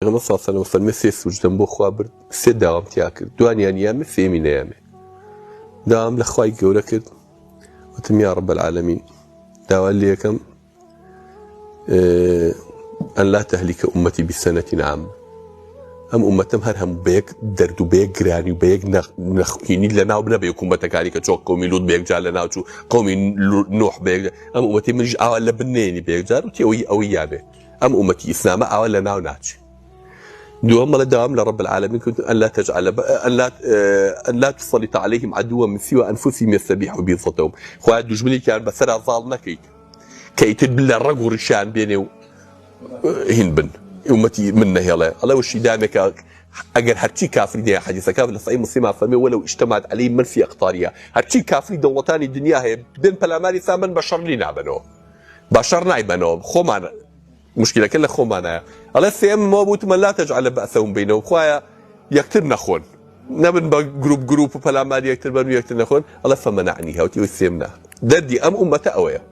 غمە ساسەنەوە فەرمێ سێ سوجدەم بۆ خوا برد سێ داوامتیا کرد دوانیان یامێ سێمی نەیامێ داوام لە خوای گەورە کرد وتم یا رب العالمین داوا لێ یەکەم ئەن لا تەهلیکە ئومەتی بسەنەتین عامە ئەم ئومەتم هەر هەموو بەیەک دەرد و بەیەک گرانی و بەیەک نەخوینی لە ناو بنەبێ حکوومەتەکانی کە چۆک قەومی لووت بەیەک جار لە ناوچوو قەومی نوح بەیەک ئەم ئومەتی منیش ئاوا لە بنێنی بەیەک جار وتی ئەوەی یابێ ئەم ئومەتی ئیسلامە ئاوا لە ناو ناچێ دووەم مەڵە داوام لە رب العالمین كنت أن لا تسلط عليهم عدوا من سوى أنفسهم يستبيحوا بيضتهم خواه دوژمنی کار بەسەرا زاڵ نەکەیت کە ئیتر لە ڕەگ و ڕیشان بێنێ و هین بن أمتي من نهيلا الله وش دامك أجر هرتي كافر دي حديث كافر لصحيح مسلم فمي ولو اجتمعت عليه من في أقطارها هرتي كافر دولتان الدنيا هي بدن بلاماري ثامن بشر لنا بنو بشر نعبنو خمان مشكلة كلها خمانة الله السيم ما بوت من لا تجعل بأسهم بينهم خوايا يكتر نخون نبن جروب بلاماري يكتر بنو يكتر نخون الله فمنعنيها وتي السيمنا دردي أمة أويا